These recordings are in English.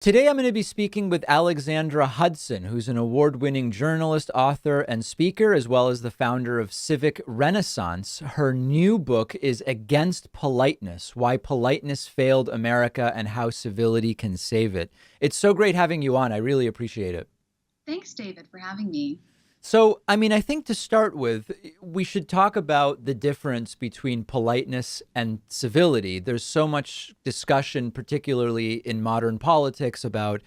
Today, I'm going to be speaking with Alexandra Hudson, who's an award-winning journalist, author, and speaker, as well as the founder of Civic Renaissance. Her new book is Against Politeness: Why Politeness Failed America and How Civility Can Save It. It's so great having you on. I really appreciate it. Thanks, David, for having me. I think to start with, we should talk about the difference between politeness and civility. There's so much discussion, particularly in modern politics, about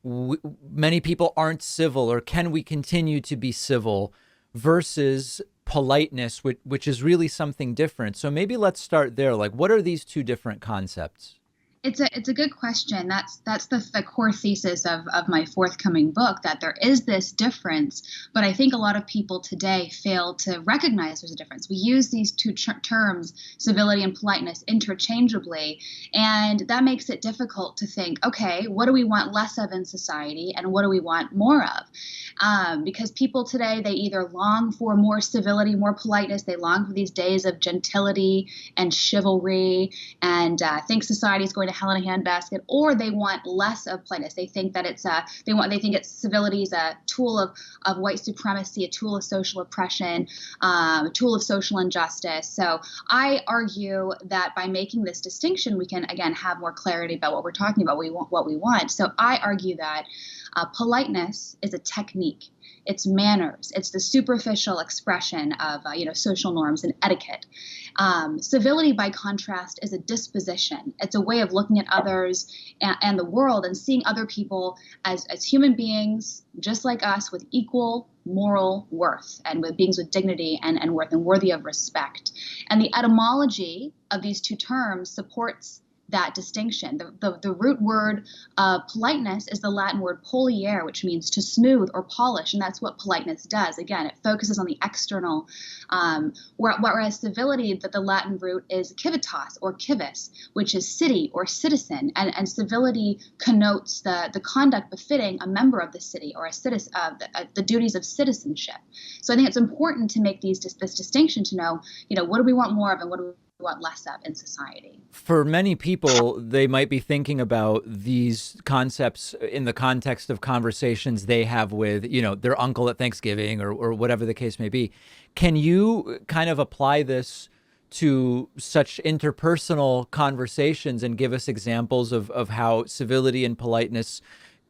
many people aren't civil, or can we continue to be civil, versus politeness, which is really something different. So maybe let's start there. Like, what are these two different concepts? It's a good question. That's the core thesis of my forthcoming book, that there is this difference, but I think a lot of people today fail to recognize there's a difference. We use these two terms, civility and politeness, interchangeably, and that makes it difficult to think, okay, what do we want less of in society, and what do we want more of? Because people today, they either long for more civility, more politeness, they long for these days of gentility and chivalry, and think society is going to hell in a handbasket, or they want less of politeness. They think that they think it's civility is a tool of white supremacy, a tool of social oppression, a tool of social injustice. So I argue that by making this distinction, we can again have more clarity about what we're talking about, what we want. So I argue that politeness is a technique. It's manners. It's the superficial expression of social norms and etiquette. Civility, by contrast, is a disposition. It's a way of looking at others and the world and seeing other people as human beings, just like us, with equal moral worth, and with beings with dignity and worth, and worthy of respect. And the etymology of these two terms supports that distinction. The root word politeness is the Latin word polliere, which means to smooth or polish, and that's what politeness does. Again, it focuses on the external, whereas civility, that the Latin root is civitas or civis, which is city or citizen, and civility connotes the conduct befitting a member of the city, or a citizen, the duties of citizenship. So I think it's important to make this distinction, to know, what do we want more of, and what do we want less of in society. For many people, they might be thinking about these concepts in the context of conversations they have with, their uncle at Thanksgiving, or whatever the case may be. Can you kind of apply this to such interpersonal conversations and give us examples of how civility and politeness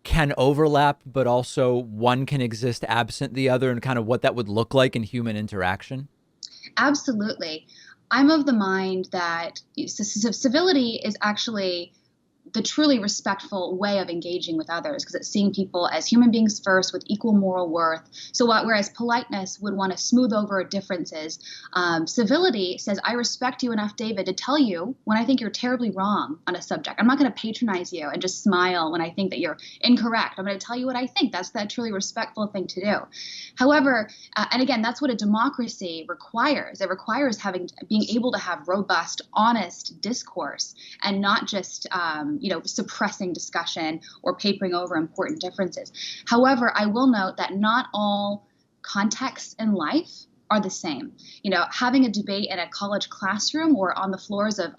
can overlap, but also one can exist absent the other, and kind of what that would look like in human interaction? Absolutely. I'm of the mind that civility is actually the truly respectful way of engaging with others, because it's seeing people as human beings first, with equal moral worth. So whereas politeness would want to smooth over differences, civility says, I respect you enough, David, to tell you when I think you're terribly wrong on a subject. I'm not going to patronize you and just smile when I think that you're incorrect. I'm going to tell you what I think. That's that truly respectful thing to do. However, and again, that's what a democracy requires. It requires being able to have robust, honest discourse, and not just suppressing discussion or papering over important differences. However, I will note that not all contexts in life are the same. Having a debate in a college classroom or on the floors of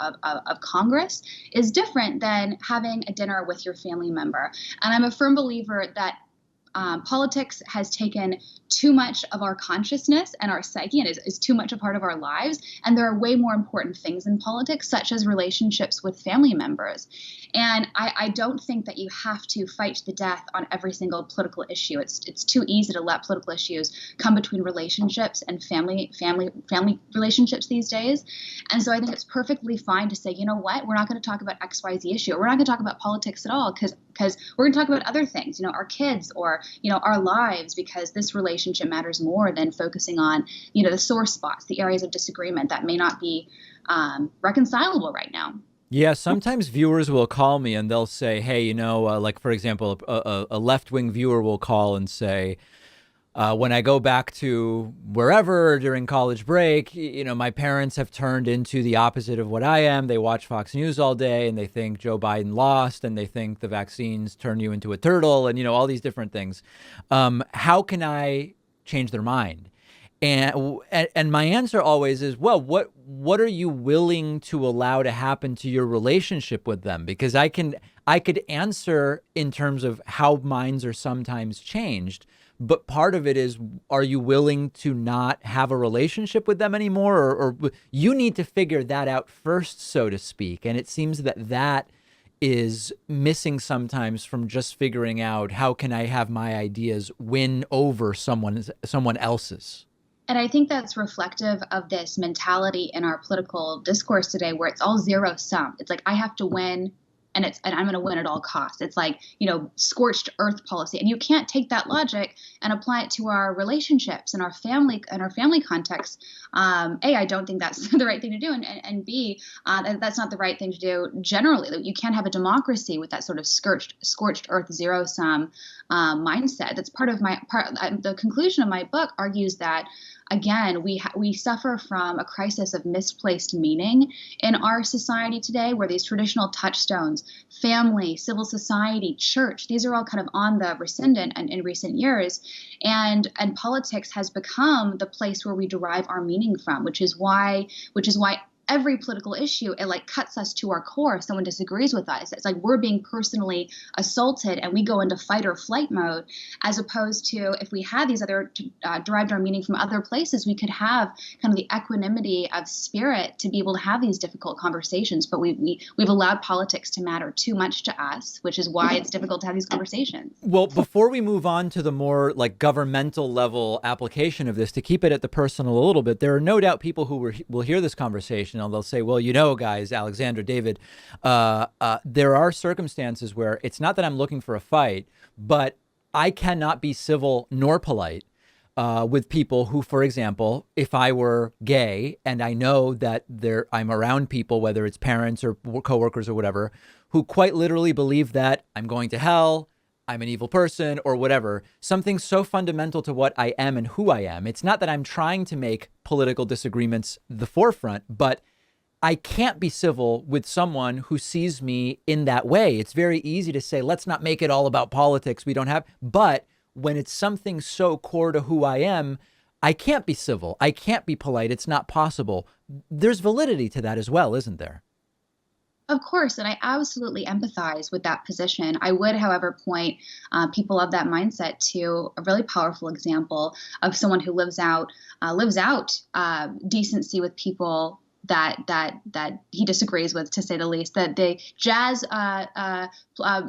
Congress is different than having a dinner with your family member. And I'm a firm believer that politics has taken too much of our consciousness and our psyche, and is too much a part of our lives. And there are way more important things in politics, such as relationships with family members. And I don't think that you have to fight to the death on every single political issue. It's too easy to let political issues come between relationships and family relationships these days. And so I think it's perfectly fine to say, you know what, we're not going to talk about XYZ issue. We're not going to talk about politics at all, because we're going to talk about other things, our kids, or our lives, because this relationship matters more than focusing on the sore spots, the areas of disagreement that may not be reconcilable right now. Yeah, sometimes viewers will call me and they'll say, hey, like, for example, a left-wing viewer will call and say, when I go back to wherever during college break, my parents have turned into the opposite of what I am. They watch Fox News all day, and they think Joe Biden lost, and they think the vaccines turn you into a turtle, and, all these different things. How can I change their mind? And my answer always is, well, what are you willing to allow to happen to your relationship with them? Because I I could answer in terms of how minds are sometimes changed. But part of it is, are you willing to not have a relationship with them anymore? Or you need to figure that out first, so to speak. And it seems that that is missing sometimes from just figuring out how can I have my ideas win over someone else's. And I think that's reflective of this mentality in our political discourse today where it's all zero sum. It's like I have to win and I'm going to win at all costs. It's like, scorched earth policy. And you can't take that logic and apply it to our relationships and our family context. A, I don't think that's the right thing to do. And B, that's not the right thing to do generally. You can't have a democracy with that sort of scorched earth zero sum mindset. That's the conclusion of my book argues that, again, we suffer from a crisis of misplaced meaning in our society today, where these traditional touchstones, family, civil society, church, these are all kind of on the ascendant in recent years. And politics has become the place where we derive our meaning from, which is why every political issue, it like cuts us to our core if someone disagrees with us. It's like we're being personally assaulted and we go into fight or flight mode, as opposed to if we had these other derived our meaning from other places, we could have kind of the equanimity of spirit to be able to have these difficult conversations. But we've allowed politics to matter too much to us, which is why it's difficult to have these conversations. Well, before we move on to the more like governmental level application of this, to keep it at the personal a little bit, there are no doubt people who will hear this conversation and they'll say, well, guys, Alexandra, David, there are circumstances where it's not that I'm looking for a fight, but I cannot be civil nor polite with people who, for example, if I were gay and I know that I'm around people, whether it's parents or coworkers or whatever, who quite literally believe that I'm going to hell, I'm an evil person or whatever, something so fundamental to what I am and who I am. It's not that I'm trying to make political disagreements the forefront, but I can't be civil with someone who sees me in that way. It's very easy to say, let's not make it all about politics. But when it's something so core to who I am, I can't be civil. I can't be polite. It's not possible. There's validity to that as well, isn't there? Of course, and I absolutely empathize with that position. I would, however, point people of that mindset to a really powerful example of someone who lives out decency with people that he disagrees with, to say the least. That the jazz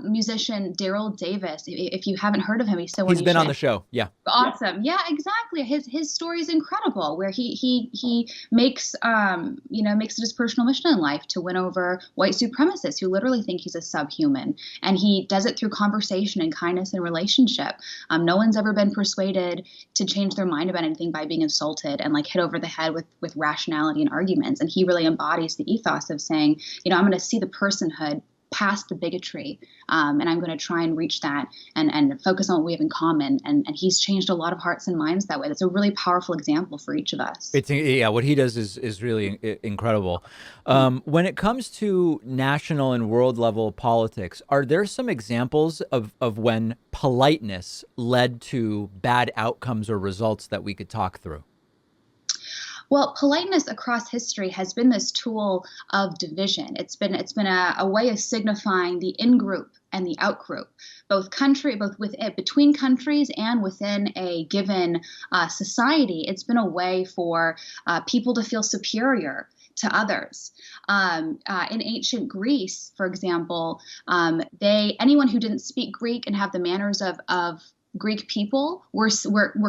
musician Daryl Davis, if you haven't heard of him, he's been on the show. Yeah. Awesome. Yeah, exactly. His story is incredible, where he makes makes it his personal mission in life to win over white supremacists who literally think he's a subhuman, and he does it through conversation and kindness and relationship. No one's ever been persuaded to change their mind about anything by being insulted and like hit over the head with rationality and arguments. And he really embodies the ethos of saying, I'm going to see the personhood past the bigotry, and I'm going to try and reach that and focus on what we have in common. And he's changed a lot of hearts and minds that way. That's a really powerful example for each of us. What he does is really incredible. When it comes to national and world level politics, are there some examples of when politeness led to bad outcomes or results that we could talk through? Well, politeness across history has been this tool of division. It's been a way of signifying the in-group and the out-group, between countries and within a given society. It's been a way for people to feel superior to others. In ancient Greece, for example, anyone who didn't speak Greek and have the manners of Greek people were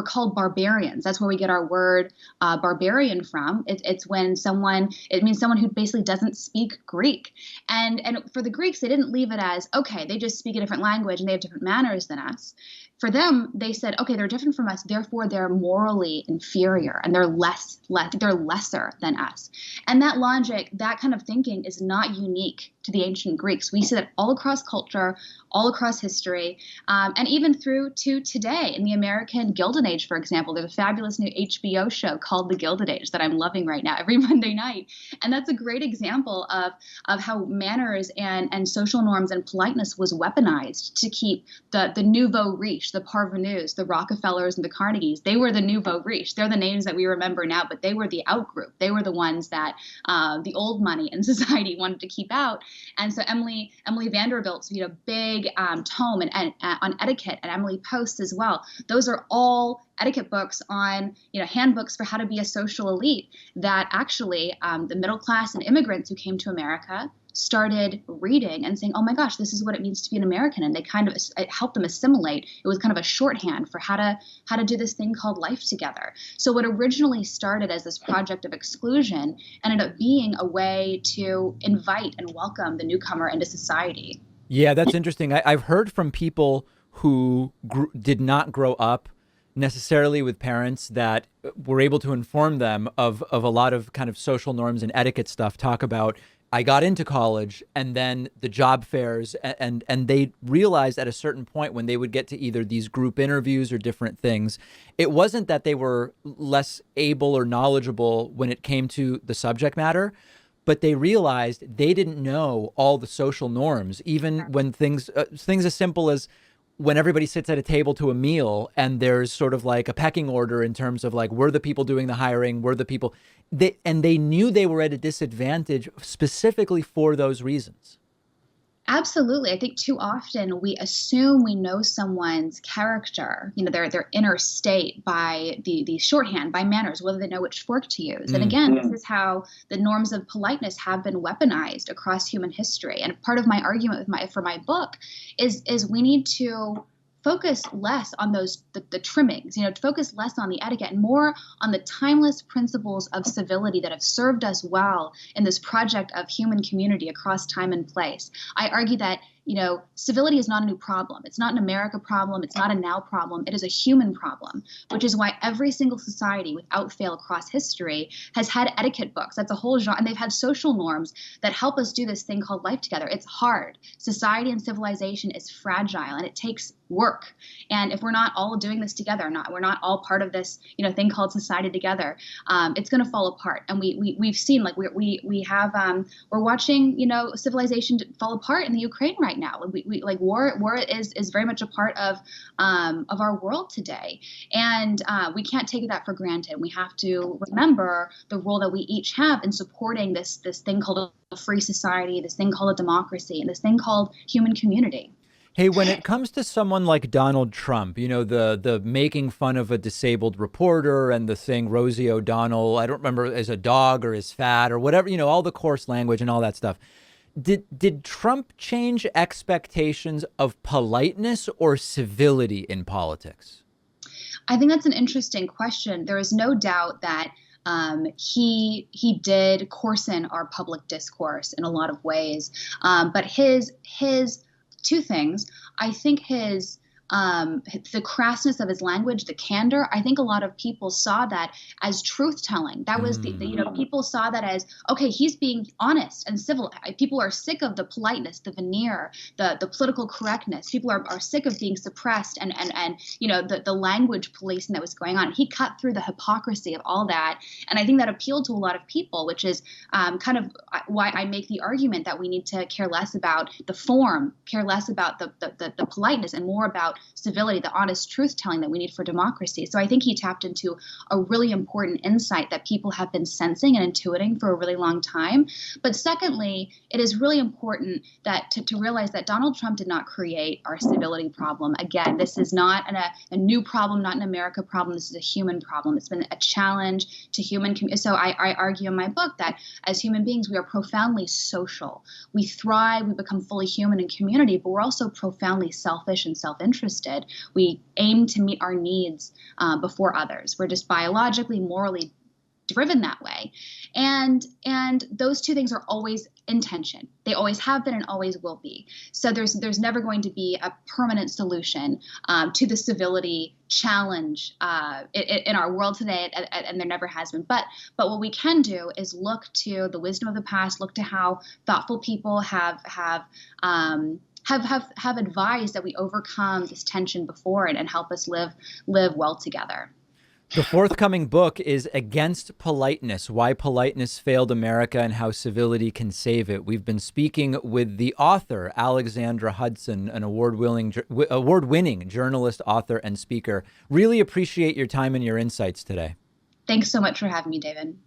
called barbarians. That's where we get our word barbarian from. It means someone who basically doesn't speak Greek. And for the Greeks, they didn't leave it as, okay, they just speak a different language and they have different manners than us. For them, they said, okay, they're different from us, therefore they're morally inferior and they're lesser than us. And that logic, that kind of thinking is not unique to the ancient Greeks. We see that all across culture, all across history, and even through to to today in the American Gilded Age, for example. There's a fabulous new HBO show called The Gilded Age that I'm loving right now every Monday night. And that's a great example of how manners and social norms and politeness was weaponized to keep the nouveau riche, the parvenus, the Rockefellers and the Carnegies. They were the nouveau riche. They're the names that we remember now, but they were the out group. They were the ones that the old money in society wanted to keep out. And so Emily Vanderbilt's big tome and on etiquette, and Emily Post's as well. Those are all etiquette books on handbooks for how to be a social elite that actually the middle class and immigrants who came to America started reading and saying, oh my gosh, this is what it means to be an American. And it helped them assimilate. It was kind of a shorthand for how to do this thing called life together. So what originally started as this project of exclusion ended up being a way to invite and welcome the newcomer into society. Yeah, that's interesting. I've heard from people who did not grow up necessarily with parents that were able to inform them of a lot of kind of social norms and etiquette stuff, talk about, I got into college and then the job fairs, and they realized at a certain point when they would get to either these group interviews or different things, it wasn't that they were less able or knowledgeable when it came to the subject matter, but they realized they didn't know all the social norms, even when things as simple as when everybody sits at a table to a meal and there's sort of like a pecking order in terms of like, were the people doing the hiring, were the people, they knew they were at a disadvantage specifically for those reasons. Absolutely. I think too often we assume we know someone's character, their inner state by the shorthand, by manners, whether they know which fork to use. And again, this is how the norms of politeness have been weaponized across human history. And part of my argument for my book is we need to focus less on the trimmings, focus less on the etiquette and more on the timeless principles of civility that have served us well in this project of human community across time and place. I argue that civility is not a new problem. It's not an America problem. It's not a now problem. It is a human problem, which is why every single society without fail across history has had etiquette books. That's a whole genre. And they've had social norms that help us do this thing called life together. It's hard. Society and civilization is fragile and it takes work. And if we're not all doing this together, we're not all part of this, thing called society together, it's going to fall apart. And we've seen we're watching, civilization fall apart in the Ukraine right now. War is very much a part of our world today, and we can't take that for granted. We have to remember the role that we each have in supporting this thing called a free society, this thing called a democracy, and this thing called human community. Hey, when it comes to someone like Donald Trump, the making fun of a disabled reporter and the saying Rosie O'Donnell, I don't remember, as a dog or as fat or whatever, all the coarse language and all that stuff. Did Trump change expectations of politeness or civility in politics? I think that's an interesting question. There is no doubt that he did coarsen our public discourse in a lot of ways. But his two things, I think the crassness of his language, the candor, I think a lot of people saw that as truth telling. That was people saw that as, okay, he's being honest and civil. People are sick of the politeness, the veneer, the political correctness. People are sick of being suppressed and the language policing that was going on. He cut through the hypocrisy of all that. And I think that appealed to a lot of people, which is kind of why I make the argument that we need to care less about the form, care less about the politeness, and more about civility, the honest truth telling that we need for democracy. So I think he tapped into a really important insight that people have been sensing and intuiting for a really long time. But secondly, it is really important that to realize that Donald Trump did not create our civility problem. Again, this is not a new problem, not an America problem. This is a human problem. It's been a challenge to human community. So I argue in my book that as human beings, we are profoundly social. We thrive, we become fully human in community, but we're also profoundly selfish and self-interested. We aim to meet our needs before others. We're just biologically, morally driven that way. And those two things are always in tension. They always have been and always will be. So there's never going to be a permanent solution to the civility challenge in our world today, and there never has been. But what we can do is look to the wisdom of the past, look to how thoughtful people have have advised that we overcome this tension before it and help us live well together. The forthcoming book is Against Politeness, Why Politeness Failed America and How Civility Can Save It. We've been speaking with the author, Alexandra Hudson, an award-winning journalist, author, and speaker. Really appreciate your time and your insights today. Thanks so much for having me, David.